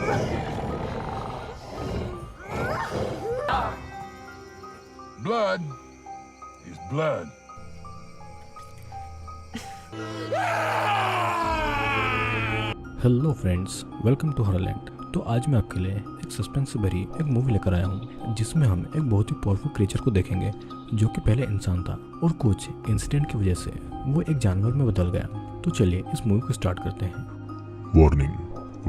Blood is blood. Hello friends, welcome to Horrorland. तो आज मैं आपके लिए एक सस्पेंस से भरी एक मूवी लेकर आया हूँ जिसमें हम एक बहुत ही पावरफुल क्रिएचर को देखेंगे जो कि पहले इंसान था और कुछ इंसिडेंट की वजह से वो एक जानवर में बदल गया। तो चलिए इस मूवी को स्टार्ट करते हैं। Warning,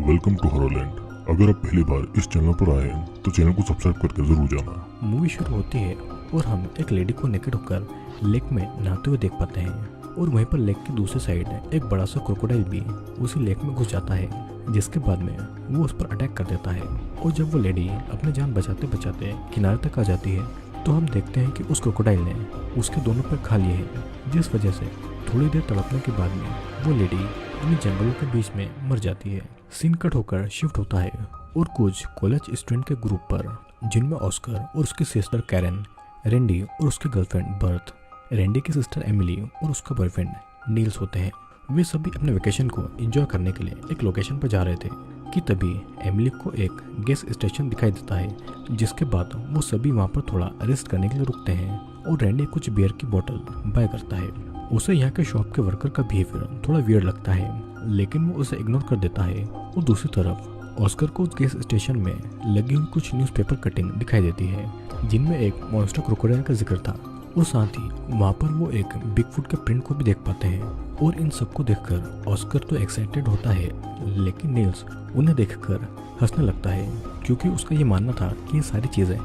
welcome to Horrorland. अगर आप पहली बार इस चैनल पर आए हैं तो चैनल को सब्सक्राइब करके जरूर जाना। मूवी शुरू होती है और हम एक लेडी को नेकेड होकर लेक में नहाते हुए देख पाते हैं और वहीं पर लेक की दूसरी साइड एक बड़ा सा क्रोकोडाइल भी उसी लेक में घुस जाता है, जिसके बाद में वो उस पर अटैक कर देता है। और जब वो लेडी अपनी जान बचाते बचाते किनारे तक आ जाती है तो हम देखते हैं कि उस क्रोकोडाइल ने उसके दोनों पैर खा लिए हैं, जिस वजह से थोड़ी देर तड़पने के बाद में वो लेडी इन जंगलों के बीच में मर जाती है। सीन कट होकर शिफ्ट होता है और कुछ कॉलेज स्टूडेंट के ग्रुप पर, जिनमें ऑस्कर और उसकी सिस्टर कैरन, रेंडी और उसकी गर्लफ्रेंड बर्थ, रेंडी की सिस्टर एमिली और उसका बॉयफ्रेंड नील्स होते हैं। वे सभी अपने वेकेशन को एंजॉय करने के लिए एक लोकेशन पर जा रहे थे कि तभी एमिली को एक गैस स्टेशन दिखाई देता है, जिसके बाद वो सभी वहाँ पर थोड़ा रेस्ट करने के लिए रुकते हैं और रेंडी कुछ बियर की बोतल बाय करता है। उसे यहाँ के शॉप के वर्कर का बिहेवियर थोड़ा वियर्ड लगता है, लेकिन वो उसे इग्नोर कर देता है। और दूसरी तरफ ऑस्कर को उस गैस स्टेशन में लगी हुई कुछ न्यूज़पेपर कटिंग दिखाई देती है जिनमें एक मॉन्स्टर क्रोकोडाइल का जिक्र था और साथ ही वहाँ पर वो एक बिगफुट के प्रिंट को भी देख पाते हैं। और इन सबको देखकर ऑस्कर तो एक्साइटेड होता है, लेकिन नील्स उन्हें देखकर हंसने लगता है क्योंकि उसका ये मानना था कि ये सारी चीज़ें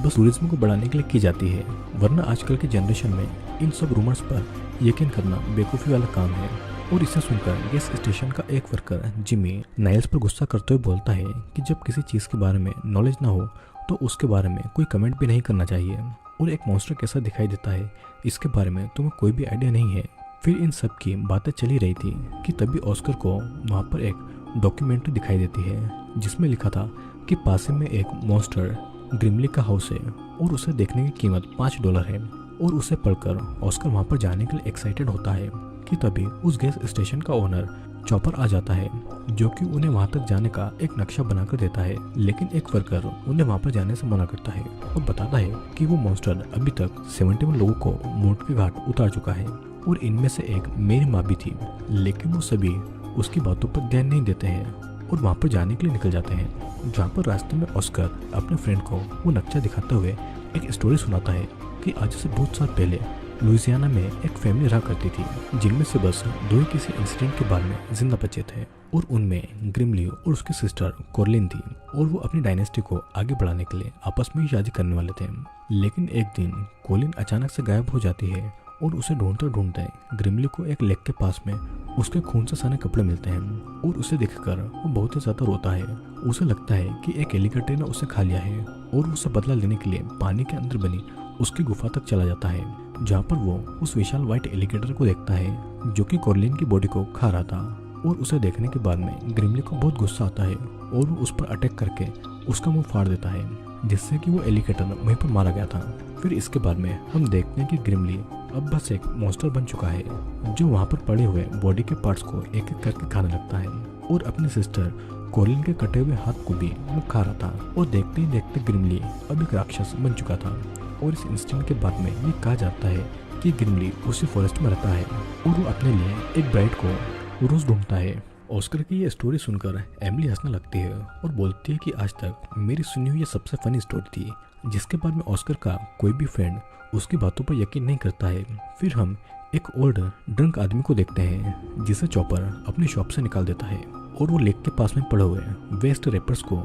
बस टूरिज्म को बढ़ाने के लिए की जाती है, वरना आजकल के जनरेशन में इन सब रूमर्स पर यकीन करना बेवकूफ़ी वाला काम है। और इसे सुनकर गैस स्टेशन का एक वर्कर जिमी नाइल्स पर गुस्सा करते हुए बोलता है कि जब किसी चीज़ के बारे में नॉलेज ना हो तो उसके बारे में कोई कमेंट भी नहीं करना चाहिए। और एक मॉन्स्टर कैसा दिखाई देता है इसके बारे में तुम्हें कोई भी आइडिया नहीं है। फिर इन सब की बातें चली रही थी कि तभी ऑस्कर को वहाँ पर एक डॉक्यूमेंट्री दिखाई देती है जिसमें लिखा था कि पास में एक मॉन्स्टर ग्रिमली का हाउस है और उसे देखने की कीमत $5 है। और उसे पढ़कर ऑस्कर वहाँ पर जाने के लिए एक्साइटेड होता है कि तभी उस गैस स्टेशन का ओनर चॉपर आ जाता है जो कि उन्हें वहां तक जाने का एक नक्शा बनाकर देता है, लेकिन एक वर्कर उन्हें वहां पर जाने से मना करता है और बताता है कि वो मॉन्स्टर अभी तक 71 लोगों को मौत के घाट उतार चुका है और इनमें से एक मेरी माँ भी थी। लेकिन वो सभी उसकी बातों पर ध्यान नहीं देते हैं और वहाँ पर जाने के लिए निकल जाते हैं, जहाँ पर रास्ते में ऑस्कर अपने फ्रेंड को वो नक्शा दिखाते हुए एक स्टोरी सुनाता है कि आज से बहुत साल पहले लुइसियाना में एक फैमिली रहा करती थी जिनमें से बस दो ही किसी इंसिडेंट के बाद में जिंदा बचे थे और उनमें ग्रिमली और उसकी सिस्टर कोरलिन थी और वो अपनी डायनेस्टी को आगे बढ़ाने के लिए आपस में ही शादी करने वाले थे। लेकिन एक दिन कोलिन अचानक से गायब हो जाती है और उसे ढूंढते ढूंढते ग्रिमली को एक लेक के पास में उसके खून से सने कपड़े मिलते हैं और उसे देखकर वो बहुत ही ज्यादा रोता है। उसे लगता है कि एक एलिगेटर ने उसे खा लिया है और उसे बदला लेने के लिए पानी के अंदर बनी उसकी गुफा तक चला जाता है, जहाँ पर वो उस विशाल व्हाइट एलिगेटर को देखता है जो कि कोरलिन की बॉडी को खा रहा था। और उसे देखने के बाद में ग्रिमली को बहुत गुस्सा आता है और वो उस पर अटैक करके उसका मुंह फाड़ देता है, जिससे कि वो एलिगेटर वहीं पर मारा गया था। फिर इसके बाद में हम देखते हैं कि ग्रिमली अब बस एक मॉन्स्टर बन चुका है जो वहाँ पर पड़े हुए बॉडी के पार्ट्स को एक एक करके खाने लगता है और अपनी सिस्टर कोलिन के कटे हुए हाथ को भी वो खा रहा था। और देखते ही देखते ग्रिमली अब एक राक्षस बन चुका था। और इस इंसिडेंट के बाद में ये कहा जाता है कि ग्रिमली उसी फॉरेस्ट में रहता है और वो अपने लिए एक ब्राइड को रोज ढूंढता है। ऑस्कर की ये स्टोरी सुनकर एमिली हंसने लगती है और बोलती है कि आज तक मेरी सुनी हुई ये सबसे फनी स्टोरी थी। जिसके बाद में ऑस्कर का कोई भी फ्रेंड उसकी बातों पर यकीन नहीं करता है। फिर हम एक ओल्ड ड्रंक आदमी को देखते हैं जिसे चॉपर अपनी शॉप से निकाल देता है और वो लेक के पास में पड़े हुए वेस्ट रैपर्स को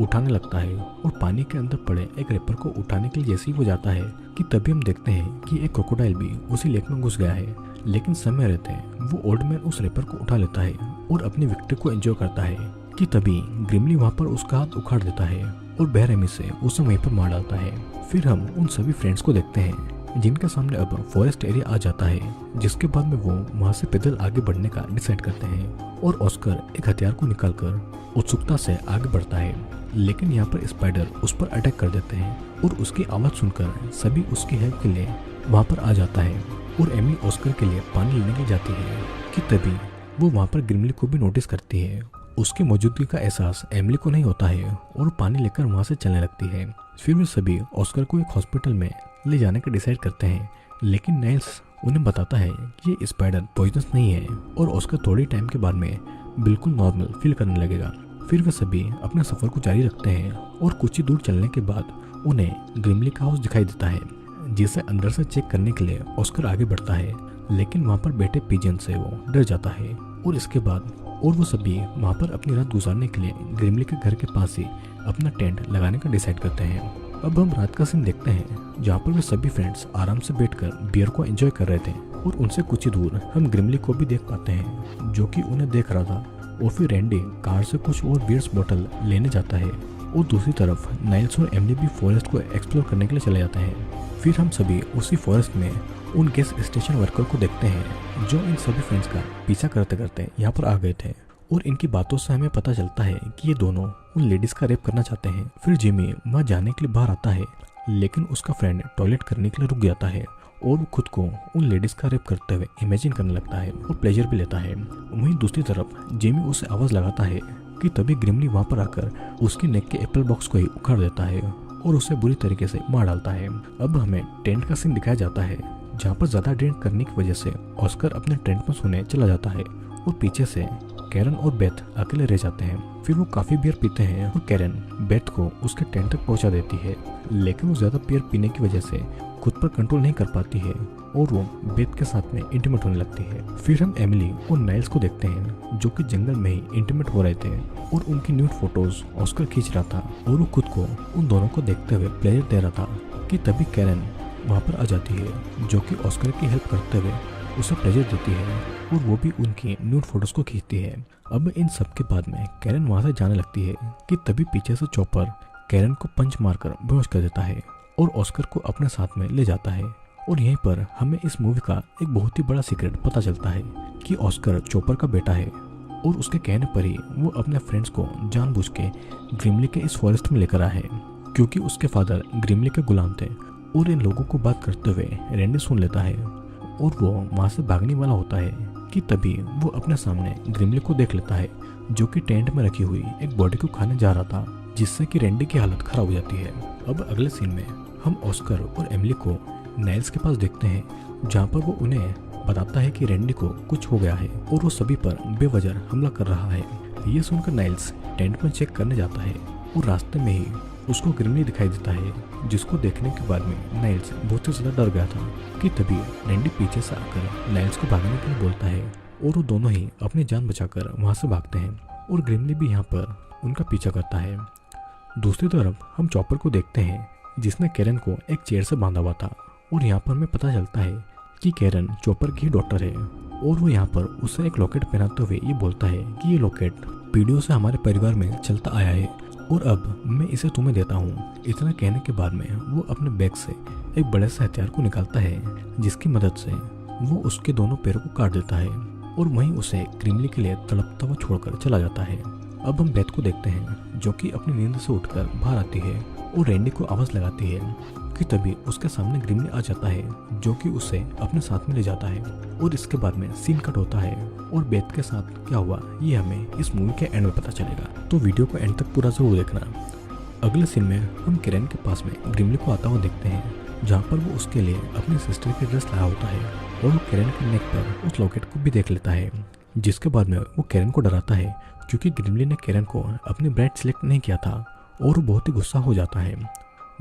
उठाने लगता है और पानी के अंदर पड़े एक रैपर को उठाने के लिए जैसे ही वो जाता है कि तभी हम देखते हैं कि एक क्रोकोडाइल भी उसी लेक में घुस गया है। लेकिन समय रहते वो ओल्ड मैन उस रैपर को उठा लेता है और अपनी विक्ट्री को एंजॉय करता है कि तभी ग्रिमली वहाँ पर उसका हाथ उखाड़ देता है और बेरहमी से उसे वहीं पर मार डालता है। फिर हम उन सभी फ्रेंड्स को देखते हैं जिनके सामने अब फॉरेस्ट एरिया आ जाता है, जिसके बाद में वो वहाँ से पैदल आगे बढ़ने का डिसाइड करते हैं और ऑस्कर एक हथियार को निकालकर उत्सुकता से आगे बढ़ता है। लेकिन यहाँ पर स्पाइडर उस पर अटैक कर देते हैं और उसकी आवाज़ सुनकर सभी उसकी हेल्प के लिए वहाँ पर आ जाता है और एमी ऑस्कर के लिए पानी लेने के लिए जाती है कि तभी वो वहाँ पर ग्रिमली को भी नोटिस करती है उसकी मौजूदगी का एहसास एमिली को नहीं होता है और पानी लेकर वहाँ से चलने लगती है। फिर वे सभी ऑस्कर को एक हॉस्पिटल में ले जाने का डिसाइड करते हैं, लेकिन नाइल्स उन्हें बताता है कि ये स्पाइडर पॉइजनस नहीं है और ऑस्कर थोड़ी टाइम के बाद में बिल्कुल नॉर्मल फील करने लगेगा। फिर वे सभी अपने सफर को जारी रखते हैं और कुछ ही दूर चलने के बाद उन्हें ग्रिमली का हाउस दिखाई देता है, जिसे अंदर से चेक करने के लिए ऑस्कर आगे बढ़ता है, लेकिन वहाँ पर बैठे पिजन से वो डर जाता है। और इसके बाद वो सभी वहाँ पर अपनी रात गुजारने के लिए ग्रिमली के घर के पास ही अपना टेंट लगाने का डिसाइड करते हैं। अब हम रात का सीन देखते हैं जहाँ पर वे सभी फ्रेंड्स आराम से बैठकर बियर को एंजॉय कर रहे थे और उनसे कुछ ही दूर हम ग्रिमली को भी देख पाते हैं जो कि उन्हें देख रहा था। और फिर रैंडी कार से कुछ और बियर्स बोतल लेने जाता है और दूसरी तरफ नाइल्स और एमिली भी फॉरेस्ट को एक्सप्लोर करने के लिए चले जाते हैं। फिर हम सभी उसी फॉरेस्ट में उन गैस स्टेशन वर्कर को देखते हैं जो इन सभी फ्रेंड्स का पीछा करते करते यहाँ पर आ गए थे और इनकी बातों से हमें पता चलता है कि ये दोनों उन लेडीज का रेप करना चाहते हैं। फिर जिमी वहाँ जाने के लिए बाहर आता है, लेकिन उसका फ्रेंड टॉयलेट करने के लिए रुक जाता है और वो खुद को उन लेडीज का रेप करते हुए इमेजिन करने लगता है और प्लेजर भी लेता है। वहीं दूसरी तरफ जिमी उसे आवाज लगाता है कि तभी ग्रिमली वहाँ पर आकर उसके नेक के एप्पल बॉक्स को ही उखाड़ देता है और उसे बुरी तरीके से मार डालता है। अब हमें टेंट का सीन दिखाया जाता है जहाँ पर ज्यादा ड्रिंक करने की वजह से ऑस्कर अपने टेंट में सोने चला जाता है और पीछे से कैरन और बेथ अकेले रह जाते हैं। फिर वो काफी बियर पीते हैं और कैरन बेथ को उसके टेंट तक पहुंचा देती है, लेकिन वो ज्यादा बियर पीने की वजह से खुद पर कंट्रोल नहीं कर पाती है और वो बेथ के साथ में इंटीमेट होने लगती है। फिर हम एमिली और नाइल्स को देखते हैं जो कि जंगल में ही इंटीमेट हो रहे थे और उनकी न्यूड फोटोज ऑस्कर खींच रहा था और वो खुद को उन दोनों को देखते हुए प्लेजर दे रहा था कि तभी कैरन वहाँ पर आ जाती है जो कि ऑस्कर की हेल्प करते हुए उसे प्लेजर देती है और वो भी उनकी न्यूड फोटोज को खींचती है। अब इन सब के बाद में कैरन वहाँ से जाने लगती है कि तभी पीछे से चॉपर कैरन को पंच मारकर बेहोश कर देता है और ऑस्कर को अपने साथ में ले जाता है। और यहीं पर हमें इस मूवी का एक बहुत ही बड़ा सीक्रेट पता चलता है कि ऑस्कर चॉपर का बेटा है और उसके कहने पर ही वो अपने फ्रेंड्स को जानबूझ के ग्रिमली के इस फॉरेस्ट में लेकर आए हैं, क्योंकि उसके फादर ग्रिमली के गुलाम थे। और इन लोगों को बात करते हुए रैंडी सुन लेता है और वो वहाँ से भागने वाला होता है कि तभी वो अपने सामने ग्रिमली को देख लेता है जो कि टेंट में रखी हुई एक बॉडी को खाने जा रहा था, जिससे कि रैंडी की हालत खराब हो जाती है। अब अगले सीन में हम ऑस्कर और एमिली को नाइल्स के पास देखते हैं जहाँ पर वो उन्हें बताता है कि रैंडी को कुछ हो गया है और वो सभी पर बेवजह हमला कर रहा है। ये सुनकर नाइल्स टेंट में चेक करने जाता है और रास्ते में ही उसको ग्रिमली दिखाई देता है, जिसको देखने के बाद में नाइल्स बहुत ही ज्यादा डर गया था कि तभी रैंडी पीछे से आकर नाइल्स को भागने के लिए बोलता है और वो दोनों ही अपनी जान बचाकर वहां से भागते हैं और ग्रिमली भी यहाँ पर उनका पीछा करता है। दूसरी तरफ हम चॉपर को देखते हैं जिसने कैरन को एक चेयर से बांधा हुआ था और यहाँ पर हमें पता चलता है कि कैरन चॉपर की डॉटर है और वो यहाँ पर उसे एक लॉकेट पहनाते हुए ये बोलता है कि ये लॉकेट पीढ़ियों से हमारे परिवार में चलता आया है और अब मैं इसे तुम्हें देता हूँ। इतना कहने के बाद में वो अपने बैग से एक बड़े से हथियार को निकालता है जिसकी मदद से वो उसके दोनों पैरों को काट देता है और वहीं उसे ग्रिमली के लिए तड़पता हुआ छोड़कर चला जाता है। अब हम बेथ को देखते हैं जो कि अपनी नींद से उठकर बाहर आती है और रैंडी को आवाज लगाती है कि तभी उसके सामने ग्रिमली आ जाता है जो कि उसे अपने साथ में ले जाता है। और इसके बाद में सीन कट होता है और बेथ के साथ क्या हुआ ये हमें इस मूवी के एंड में पता चलेगा, तो वीडियो को एंड तक पूरा जरूर देखना। अगले सीन में हम कैरन के पास में ग्रिमली को आता हुआ देखते हैं जहाँ पर वो उसके लिए अपनी सिस्टर की ड्रेस लाया होता है और वो कैरन के नेक पर उस लॉकेट को भी देख लेता है, जिसके बाद में वो कैरन को डराता है क्योंकि ग्रिमली ने कैरन को अपनी ब्राइड सिलेक्ट नहीं किया था और वो बहुत ही गुस्सा हो जाता है।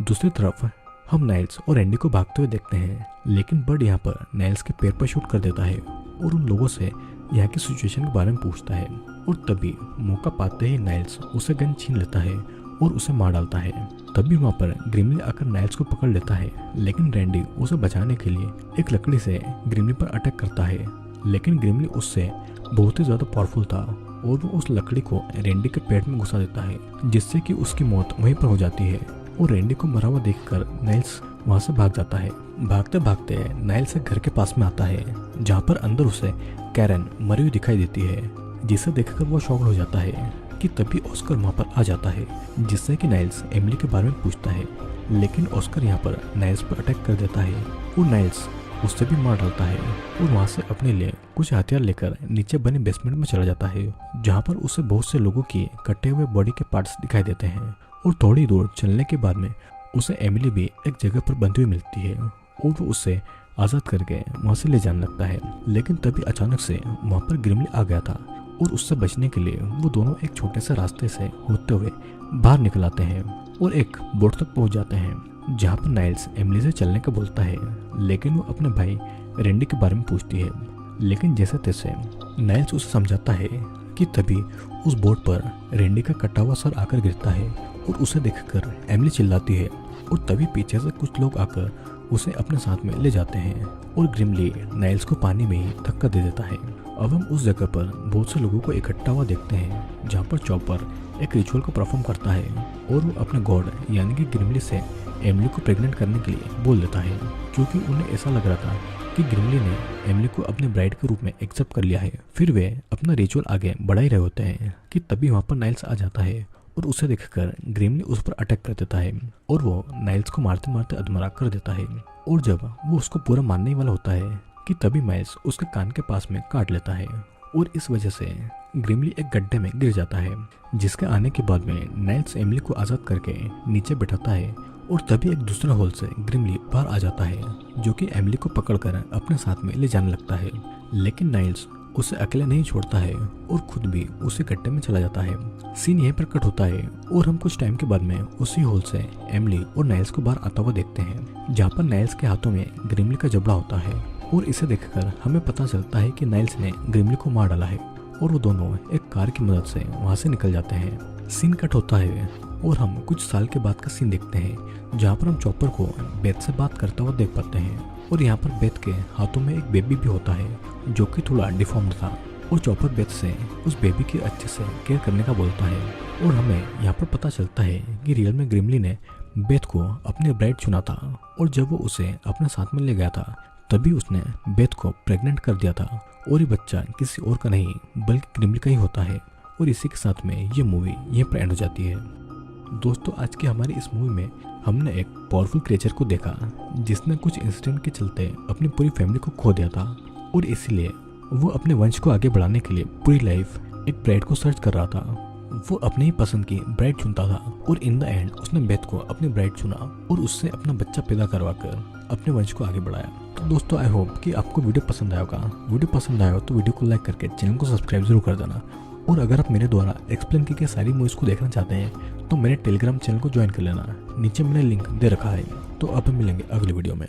दूसरी तरफ हम नाइल्स और रैंडी को भागते हुए देखते हैं, लेकिन बर्ड यहाँ पर नाइल्स के पैर पर शूट कर देता है और उन लोगों से यहाँ की सिचुएशन के बारे में पूछता है और तभी मौका पाते ही नाइल्स उसे गन छीन लेता है और उसे मार डालता है। तभी वहाँ पर ग्रिमली आकर नाइल्स को पकड़ लेता है, लेकिन रैंडी उसे बचाने के लिए एक लकड़ी से ग्रिमली पर अटैक करता है, लेकिन ग्रिमली उससे बहुत ही ज्यादा पावरफुल था और वो उस लकड़ी को रैंडी के पेट में घुसा देता है, जिससे कि उसकी मौत वहीं पर हो जाती है। और रैंडी को मरा हुआ देखकर नाइल्स वहां से भाग जाता है। भागते भागते नाइल्स एक घर के पास में आता है जहाँ पर अंदर उसे कैरन मरी हुई दिखाई देती है, जिसे देखकर वो शॉक हो जाता है कि तभी ऑस्कर वहाँ पर आ जाता है, जिससे कि नाइल्स एमिली के बारे में पूछता है, लेकिन ऑस्कर यहाँ पर नाइल्स पर अटैक कर देता है और नाइल्स उससे भी मार डालता है और वहाँ से अपने लिए कुछ हथियार लेकर नीचे बने बेसमेंट में चला जाता है, जहाँ पर उसे बहुत से लोगों की कटे हुए बॉडी के पार्ट्स दिखाई देते हैं। और थोड़ी दूर चलने के बाद में उसे एमिली भी एक जगह पर बंधी हुई मिलती है और वो उसे आज़ाद करके वहाँ से ले जाने लगता है। लेकिन तभी अचानक से वहाँ पर ग्रिमली आ गया था और उससे बचने के लिए वो दोनों एक छोटे से रास्ते से होते हुए बाहर निकल आते हैं और एक बोट तक पहुँच जाते हैं, जहाँ पर नाइल्स एमिली से चलने का बोलता है, लेकिन वो अपने भाई रेंडी के बारे में पूछती है। लेकिन जैसे तैसे नाइल्स उसे समझाता है कि तभी उस बोट पर रेंडी का कटा हुआ सर आकर गिरता है और उसे देखकर एमिली चिल्लाती है और तभी पीछे से कुछ लोग आकर उसे अपने साथ में ले जाते हैं और ग्रिमली नाइल्स को पानी में ही धक्का दे देता है। अब हम उस जगह पर बहुत से लोगों को इकट्ठा हुआ देखते हैं, जहाँ पर चॉपर एक रिचुअल को परफॉर्म करता है और वो अपने गॉड यानी कि ग्रिमली से एमिली को प्रेग्नेंट करने के लिए बोल देता है, क्योंकि उन्हें ऐसा लग रहा था कि ग्रिमली ने एमिली को अपने ब्राइड के रूप में एक्सेप्ट कर लिया है। फिर वे अपना रिचुअल आगे बढ़ा ही रहे होते हैं कि तभी वहाँ पर नाइल्स आ जाता है और उसे देखकर ग्रिमली उस पर अटैक कर देता है और वो नाइल्स को मारते मारते अधमरा कर देता है। और जब वो उसको पूरा मारने वाला होता है कि तभी नाइल्स उसके कान के पास में काट लेता है और इस वजह से ग्रिमली एक गड्ढे में गिर जाता है, जिसके आने के बाद में नाइल्स एमिली को आज़ाद करके नीचे बिठाता है और तभी एक दूसरा होल से ग्रिमली बाहर आ जाता है, जो कि एमिली को पकड़कर अपने साथ में ले जाने लगता है। लेकिन नाइल्स उसे अकेले नहीं छोड़ता है और खुद भी उसी गड्ढे में चला जाता है। सीन यहीं पर कट होता है और हम कुछ टाइम के बाद में उसी होल से एमिली और नाइल्स को बाहर आता हुआ देखते हैं, जहाँ पर नाइल्स के हाथों में ग्रिमली का जबड़ा होता है और इसे देखकर हमें पता चलता है कि नाइल्स ने ग्रिमली को मार डाला है और वो दोनों एक कार की मदद से वहाँ से निकल जाते हैं। सीन कट होता है और हम कुछ साल के बाद का सीन देखते हैं, जहाँ पर हम चॉपर को बेथ से बात करता हुआ देख पाते हैं और यहाँ पर बेथ के हाथों में एक बेबी भी होता है, जो कि थोड़ा डिफॉर्म्ड था और चॉपर बेथ से उस बेबी की अच्छे से केयर करने का बोलता है। और हमें यहाँ पर पता चलता है कि रियल में ग्रिमली ने बेथ को अपने ब्राइड चुना था और जब वो उसे अपने साथ में ले गया था तभी उसने बेथ को प्रेग्नेंट कर दिया था और ये बच्चा किसी और का नहीं बल्कि ग्रिमली का ही होता है। और इसी के साथ में ये मूवी यहीं पर एंड हो जाती है। दोस्तों, आज की हमारी इस मूवी में हमने एक पावरफुल क्रिएचर को देखा जिसने कुछ इंसिडेंट के चलते अपनी पूरी फैमिली को खो दिया था और इसीलिए वो अपने वंश को आगे बढ़ाने के लिए पूरी लाइफ एक ब्राइड को सर्च कर रहा था। वो अपने ही पसंद की ब्राइड चुनता था और इन द एंड उसने बेथ को अपनी ब्राइड चुना और उससे अपना बच्चा पैदा करवा कर अपने वंश को आगे बढ़ाया। तो दोस्तों, आई होप कि आपको वीडियो पसंद आया होगा। वीडियो पसंद आया हो तो वीडियो को लाइक करके चैनल को सब्सक्राइब जरूर कर देना। और अगर आप मेरे द्वारा एक्सप्लेन की गई सारी मूवीज़ को देखना चाहते हैं तो मेरे टेलीग्राम चैनल को ज्वाइन कर लेना, नीचे मैंने लिंक दे रखा है। तो अब हम मिलेंगे अगली वीडियो में।